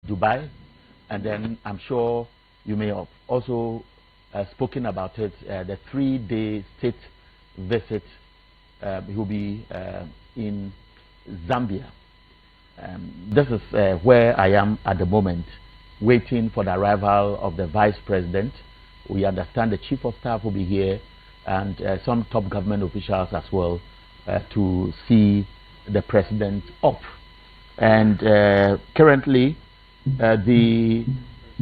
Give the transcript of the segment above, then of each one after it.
Dubai, and then I'm sure you may have also spoken about it, the 3-day state visit. He will be in Zambia. This is where I am at the moment, waiting for the arrival of the Vice President. We understand the Chief of Staff will be here, and some top government officials as well, to see the President off. And currently, the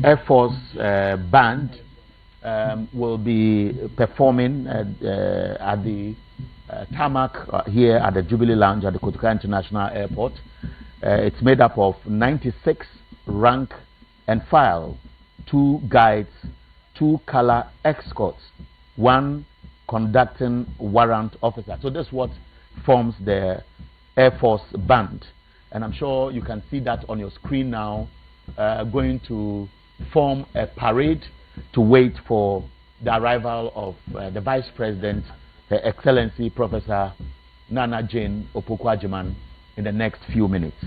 Air Force band will be performing at the tarmac here at the Jubilee Lounge at the Kotoka International Airport. It's made up of 96 rank and file, 2 guides, 2 color escorts, 1 conducting warrant officer. So that's what forms the Air Force band. And I'm sure you can see that on your screen now, going to form a parade to wait for the arrival of the Vice President, Her Excellency Professor Nana Jane Opoku-Agyeman, in the next few minutes.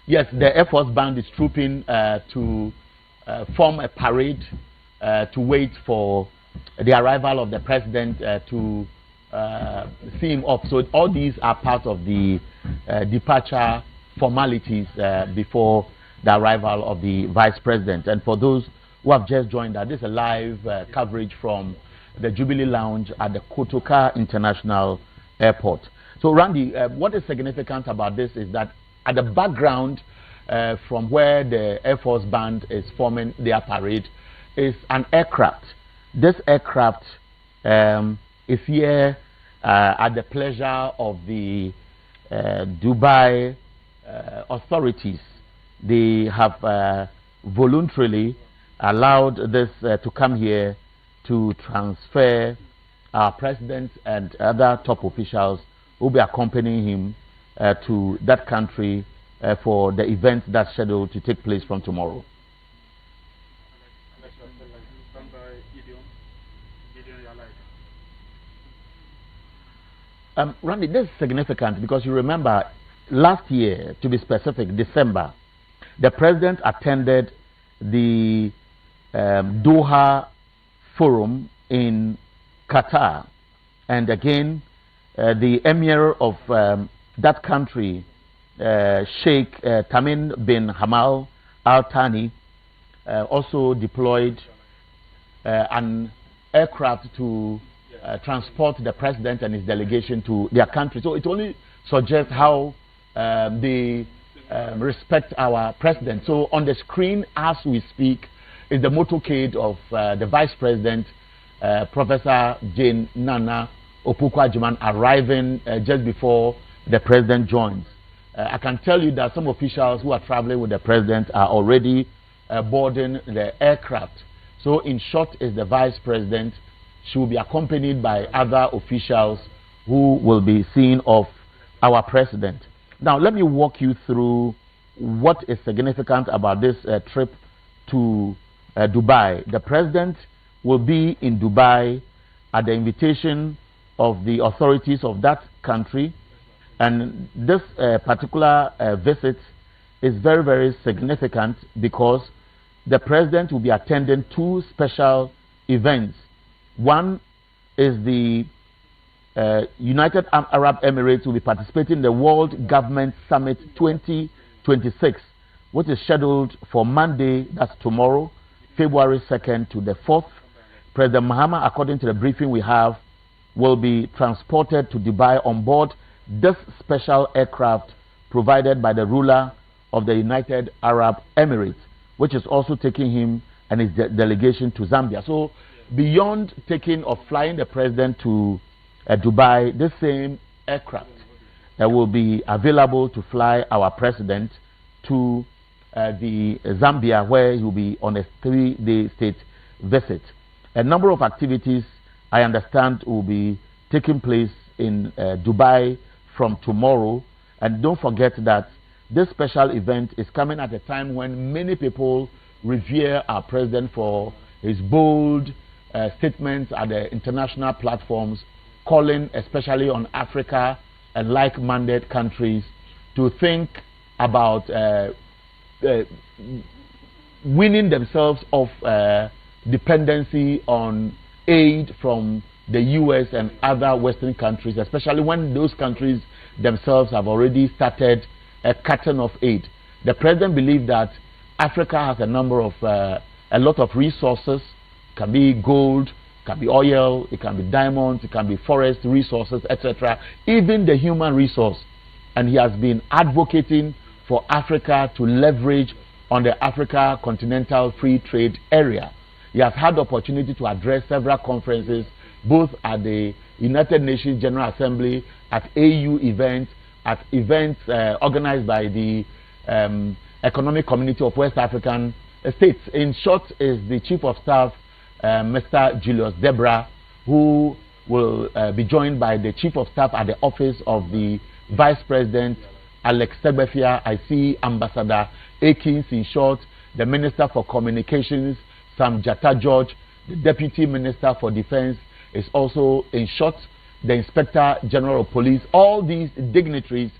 Yes, the Air Force band is trooping to form a parade to wait for the arrival of the President to see him off. So all these are part of the departure formalities before the arrival of the Vice President. And for those who have just joined us, this is a live coverage from the Jubilee Lounge at the Kotoka International Airport. So Randy, what is significant about this is that at the background from where the Air Force band is forming their parade is an aircraft. This aircraft is here at the pleasure of the Dubai authorities. They have voluntarily allowed this to come here to transfer our president and other top officials who will be accompanying him to that country for the event that's scheduled to take place from tomorrow. Randy, this is significant because you remember last year, to be specific, December, the President attended the Doha Forum in Qatar, and again the Emir of that country, Sheikh Tamim bin Hamad Al Thani, also deployed an aircraft to transport the President and his delegation to their country. So it only suggests how they respect our President. So on the screen as we speak is the motorcade of the Vice President, Professor Jane Nana Opoku-Agyeman, arriving just before the President joins. I can tell you that some officials who are traveling with the President are already boarding the aircraft. So in short is the Vice President. She will be accompanied by other officials who will be seeing off our President. Now let me walk you through what is significant about this trip to Dubai. The President will be in Dubai at the invitation of the authorities of that country, and this particular visit is very, very significant because the President will be attending 2 special events. One is the United Arab Emirates will be participating in the World Government Summit 2026, which is scheduled for Monday, that's tomorrow, February 2nd to the 4th. President Mahama, according to the briefing we have, will be transported to Dubai on board this special aircraft provided by the ruler of the United Arab Emirates, which is also taking him and his delegation to Zambia. So beyond taking or flying the President to Dubai, this same aircraft will be available to fly our President to the Zambia, where he will be on a 3-day state visit. A number of activities, I understand, will be taking place in Dubai from tomorrow. And don't forget that this special event is coming at a time when many people revere our President for his bold statements at the international platforms calling especially on Africa and like-minded countries to think about weaning themselves off dependency on aid from the US and other Western countries, especially when those countries themselves have already started cutting off aid. The president believed that Africa has a lot of resources. It can be gold, it can be oil, it can be diamonds, it can be forest resources, etc. Even the human resource. And he has been advocating for Africa to leverage on the Africa Continental Free Trade Area. He has had the opportunity to address several conferences, both at the United Nations General Assembly, at AU events, at events organized by the Economic Community of West African States. In short, is the Chief of Staff, Mr. Julius Debra, who will be joined by the Chief of Staff at the Office of the Vice President, Alex Segbefia. I see Ambassador Akins, in short, the Minister for Communications, Sam Jatta George, the Deputy Minister for Defense is also, in short, the Inspector General of Police. All these dignitaries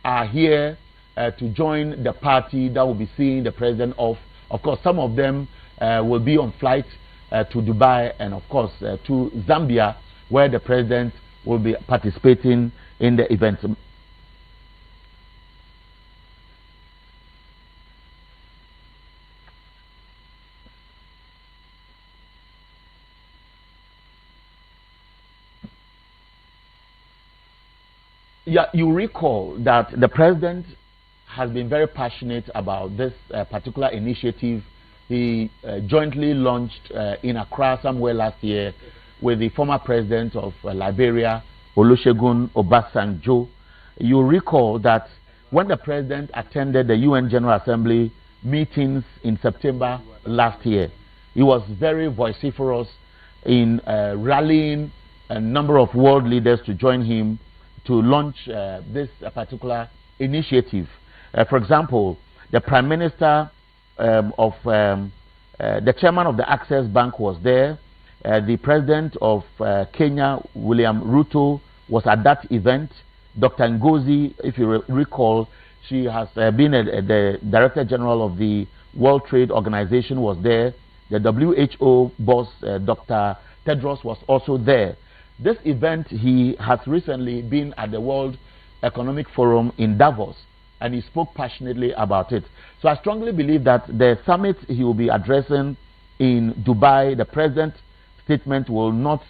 are here to join the party that will be seeing the president off. Of course, some of them will be on flight to Dubai and, of course, to Zambia, where the president will be participating in the event. Yeah, you recall that the president has been very passionate about this particular initiative. He jointly launched in Accra somewhere last year with the former president of Liberia, Olusegun Obasanjo. You recall that when the president attended the UN General Assembly meetings in September last year, he was very vociferous in rallying a number of world leaders to join him to launch this particular initiative. For example, the Prime Minister the Chairman of the Access Bank was there. The President of Kenya, William Ruto, was at that event. Dr. Ngozi, if you recall, she has been the Director General of the World Trade Organization, was there. The WHO boss, Dr. Tedros, was also there. This event, he has recently been at the World Economic Forum in Davos, and he spoke passionately about it. So I strongly believe that the summit he will be addressing in Dubai, the president's statement will not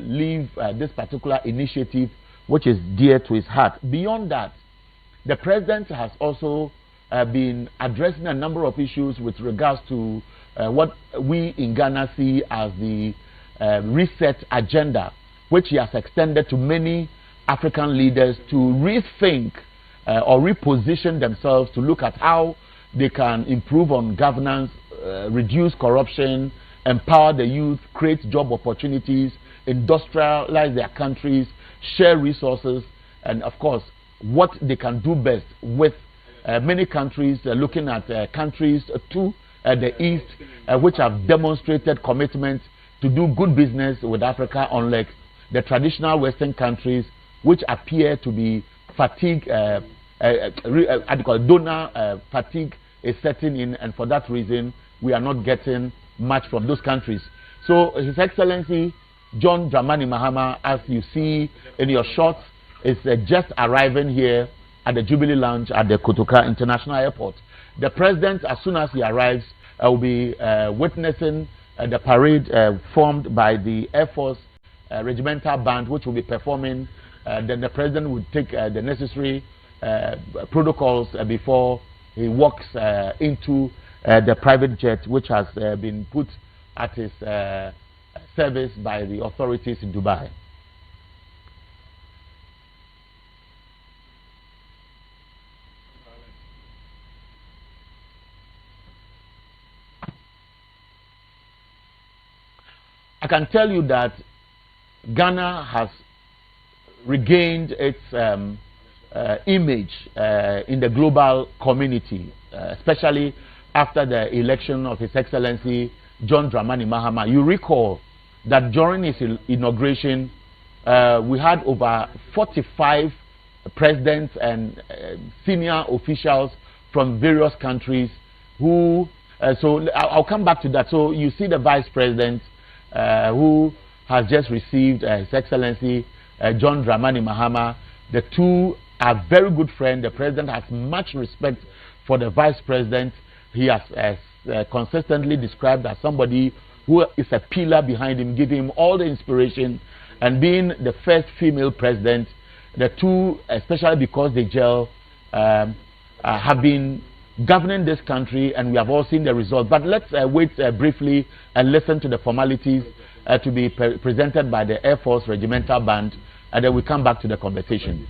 leave this particular initiative, which is dear to his heart. Beyond that, the president has also been addressing a number of issues with regards to what we in Ghana see as the reset agenda, which he has extended to many African leaders to rethink or reposition themselves to look at how they can improve on governance, reduce corruption, empower the youth, create job opportunities, industrialize their countries, share resources, and of course, what they can do best with many countries, looking at countries to the east, which have demonstrated commitment to do good business with Africa, unlike the traditional Western countries, which appear to be fatigue, donor fatigue is setting in, and for that reason, we are not getting much from those countries. So, His Excellency John Dramani Mahama, as you see in your shots, is just arriving here at the Jubilee Lounge at the Kotoka International Airport. The president, as soon as he arrives, will be witnessing the parade formed by the Air Force Regimental Band, which will be performing. Then the president would take the necessary protocols before he walks into the private jet, which has been put at his service by the authorities in Dubai. I can tell you that Ghana has regained its image in the global community, especially after the election of His Excellency John Dramani Mahama. You recall that during his inauguration, we had over 45 presidents and senior officials from various countries who, so I'll come back to that. So you see the vice president who has just received His Excellency John Dramani Mahama. The two are very good friends. The president has much respect for the vice president. He has consistently described as somebody who is a pillar behind him, giving him all the inspiration, and being the first female president. The two, especially because they gel, have been governing this country, and we have all seen the result. But let's wait briefly and listen to the formalities to be presented by the Air Force Regimental Band, and then we come back to the conversation.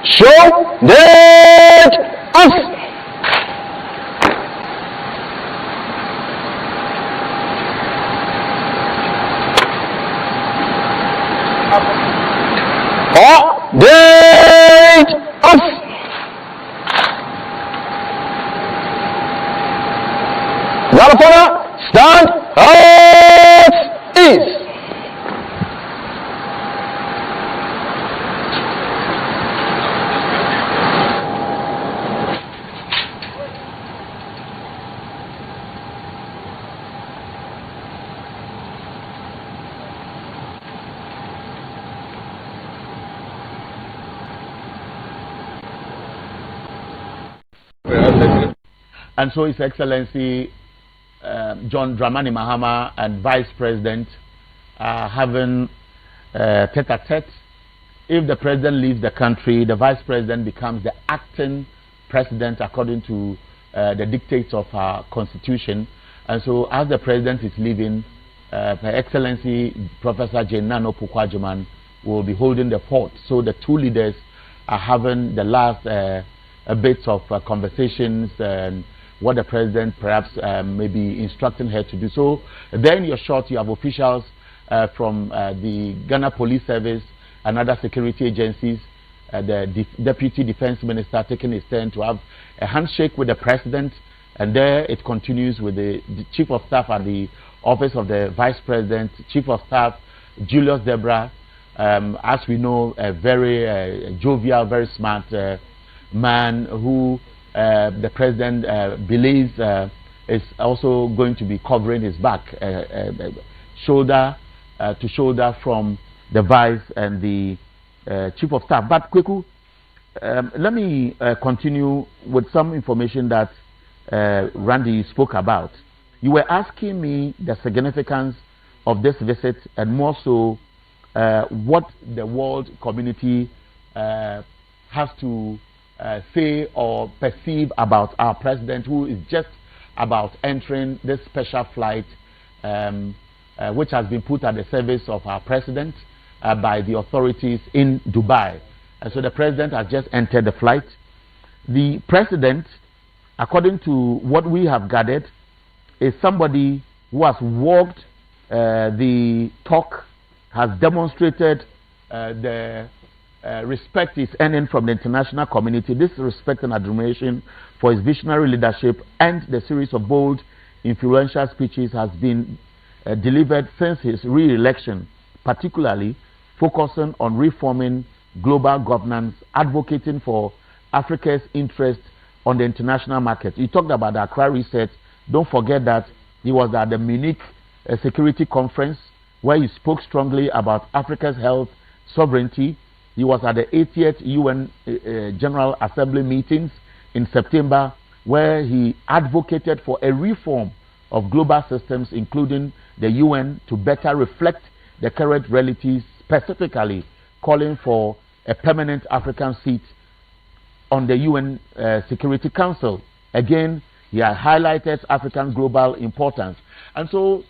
Show that us. Date us. Stand at ease. And so His Excellency John Dramani Mahama and Vice President are having tete-a-tete. If the President leaves the country, the Vice President becomes the acting President according to the dictates of our Constitution. And so as the President is leaving, Her Excellency Professor Jane Nano Pukwajuman will be holding the fort. So the two leaders are having the last bits of conversations and what the President perhaps may be instructing her to do. So there in your shot you have officials from the Ghana Police Service and other security agencies, the Deputy Defense Minister taking his turn to have a handshake with the President, and there it continues with the Chief of Staff at the Office of the Vice President, Chief of Staff Julius Debra, as we know, a very jovial, very smart man who the President believes is also going to be covering his back, shoulder to shoulder from the Vice and the Chief of Staff. But Kweku, let me continue with some information that Randy spoke about. You were asking me the significance of this visit, and more so what the world community has to say or perceive about our President, who is just about entering this special flight which has been put at the service of our President by the authorities in Dubai. And so the President has just entered the flight. The President, according to what we have gathered, is somebody who has walked the talk, has demonstrated the respect is earning from the international community. This respect and admiration for his visionary leadership and the series of bold, influential speeches has been delivered since his re-election, particularly focusing on reforming global governance, advocating for Africa's interest on the international market. You talked about the Accra reset. Don't forget that he was at the Munich Security Conference, where he spoke strongly about Africa's health sovereignty. He was at the 80th UN General Assembly meetings in September, where he advocated for a reform of global systems, including the UN, to better reflect the current realities, specifically calling for a permanent African seat on the UN Security Council. Again, he has highlighted African global importance. And so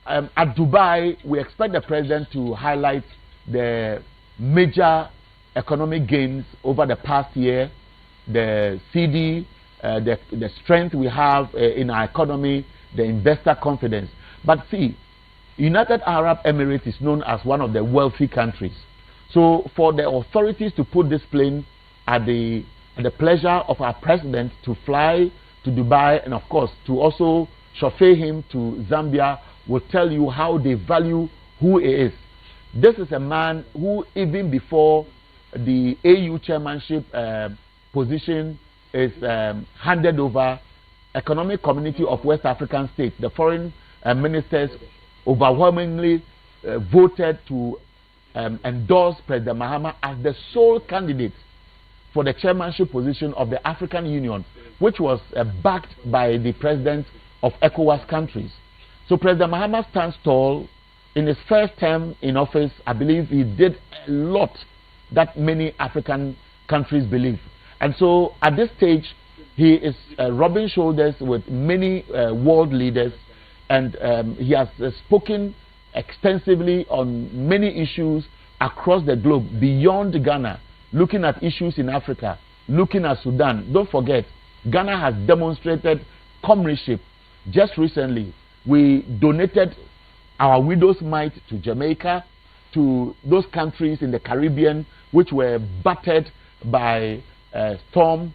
at Dubai, we expect the president to highlight the major economic gains over the past year, the CD, the strength we have in our economy, the investor confidence. But see, United Arab Emirates is known as one of the wealthy countries. So for the authorities to put this plane at the pleasure of our president to fly to Dubai, and of course to also chauffeur him to Zambia, will tell you how they value who he is. This is a man who, even before the AU chairmanship position is handed over, Economic Community of West African States, the foreign ministers overwhelmingly voted to endorse President Mahama as the sole candidate for the chairmanship position of the African Union, which was backed by the president of ECOWAS countries. So President Mahama stands tall. In his first term in office, I believe he did a lot that many African countries believe. And so at this stage, he is rubbing shoulders with many world leaders, and he has spoken extensively on many issues across the globe, beyond Ghana, looking at issues in Africa, looking at Sudan. Don't forget, Ghana has demonstrated comradeship. Just recently, we donated our widow's mite to Jamaica, to those countries in the Caribbean which were battered by storm.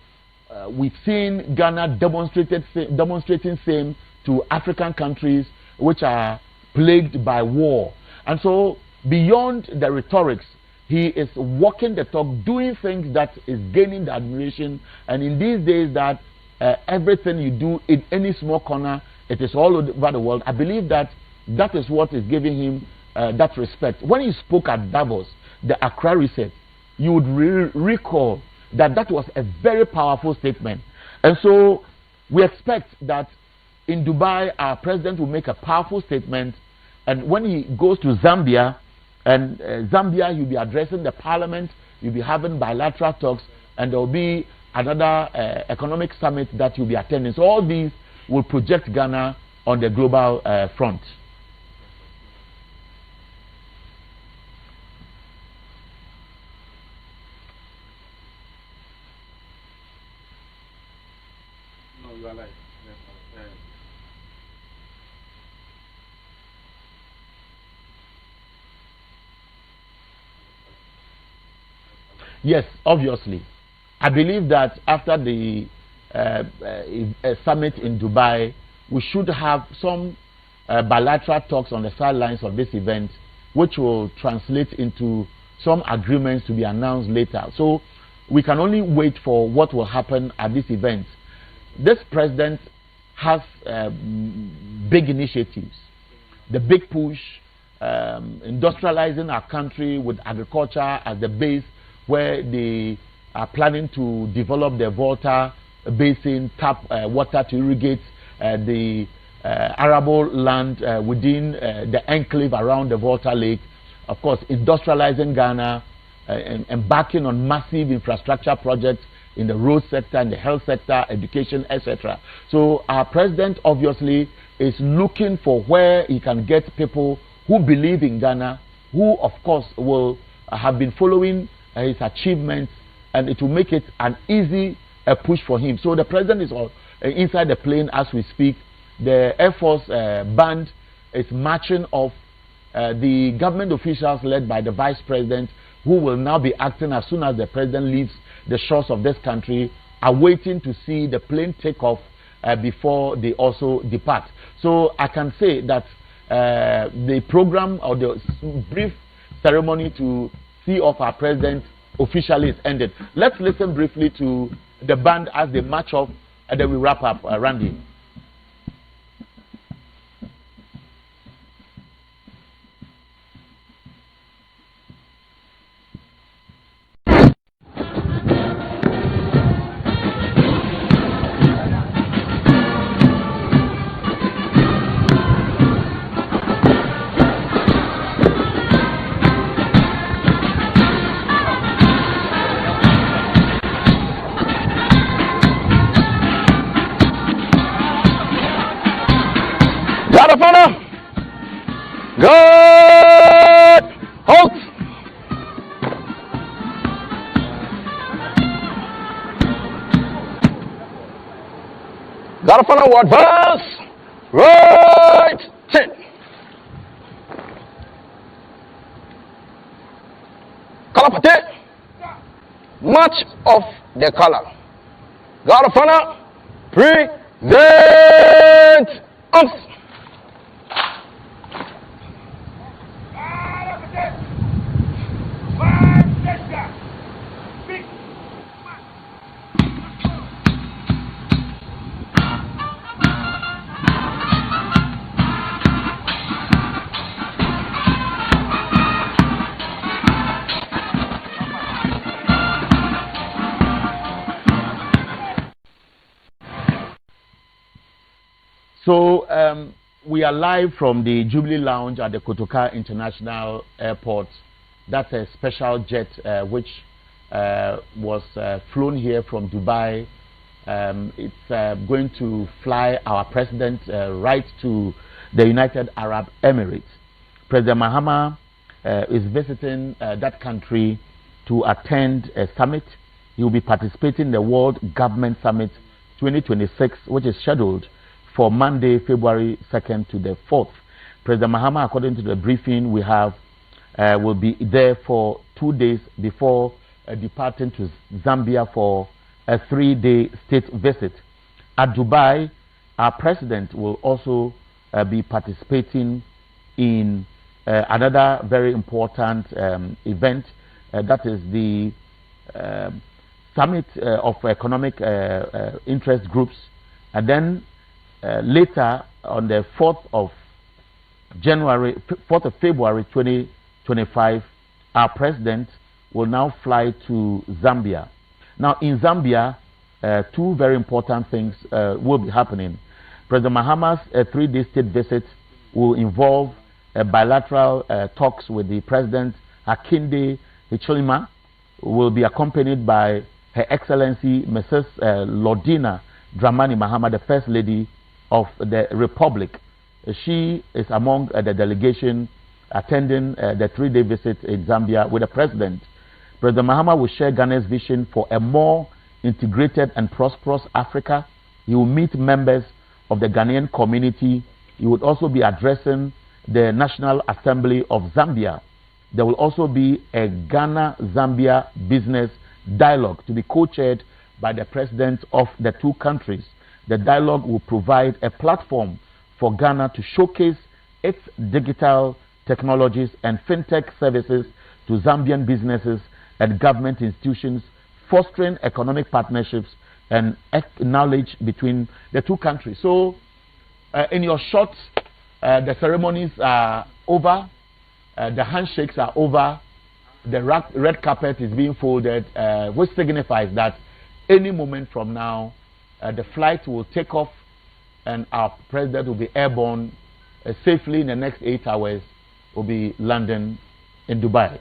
We've seen Ghana demonstrating same to African countries which are plagued by war. And so, beyond the rhetorics, he is walking the talk, doing things that is gaining the admiration. And in these days that everything you do in any small corner, it is all over the world, I believe that that is what is giving him that respect. When he spoke at Davos, the Accra Reset, you would recall that that was a very powerful statement. And so we expect that in Dubai, our president will make a powerful statement. And when he goes to Zambia, and Zambia, he'll be addressing the parliament, he'll be having bilateral talks, and there will be another economic summit that he'll be attending. So all these will project Ghana on the global front. Yes, obviously. I believe that after the summit in Dubai, we should have some bilateral talks on the sidelines of this event, which will translate into some agreements to be announced later. So we can only wait for what will happen at this event. This president has big initiatives. The big push, industrializing our country with agriculture as the base, where they are planning to develop the Volta Basin, tap water to irrigate the arable land within the enclave around the Volta Lake. Of course, industrializing Ghana, embarking on massive infrastructure projects in the road sector, in the health sector, education, etc. So our president obviously is looking for where he can get people who believe in Ghana, who of course will have been following his achievements, and it will make it an easy push for him. So the president is inside the plane as we speak. The Air Force band is marching off. The government officials led by the vice president, who will now be acting as soon as the president leaves the shores of this country, are waiting to see the plane take off before they also depart. So I can say that the program or the brief ceremony to see off our president officially is ended. Let's listen briefly to the band as they march off, and then we wrap up. Randy. God of honor. God halt. God of honor will advance. Right 10. Color pate. Much of the color. God of honor. Present arms. So we are live from the Jubilee Lounge at the Kotoka International Airport. That's a special jet which was flown here from Dubai. It's going to fly our president right to the United Arab Emirates. President Mahama is visiting that country to attend a summit. He will be participating in the World Government Summit 2026, which is scheduled for Monday, February 2nd to the 4th. President Mahama, according to the briefing we have, will be there for 2 days before departing to Zambia for a 3-day state visit. At Dubai, our president will also be participating in another very important event, that is the Summit of Economic Interest Groups. And then later on the 4th of February 2025, our president will now fly to Zambia. Now in Zambia, two very important things will be happening. President Mahama's 3-day state visit will involve bilateral talks with the President Hakainde Hichilema, who will be accompanied by Her Excellency Mrs. Lordina Dramani Mahama, the First Lady of the Republic. She is among the delegation attending the 3-day visit in Zambia with the President. President Mahama will share Ghana's vision for a more integrated and prosperous Africa. He will meet members of the Ghanaian community. He would also be addressing the National Assembly of Zambia. There will also be a Ghana-Zambia business dialogue to be co-chaired by the presidents of the two countries. The dialogue will provide a platform for Ghana to showcase its digital technologies and fintech services to Zambian businesses and government institutions, fostering economic partnerships and knowledge between the two countries. So, in your short, the ceremonies are over, the handshakes are over, the red carpet is being folded, which signifies that any moment from now, the flight will take off and our president will be airborne safely in the next 8 hours, will be landing in Dubai.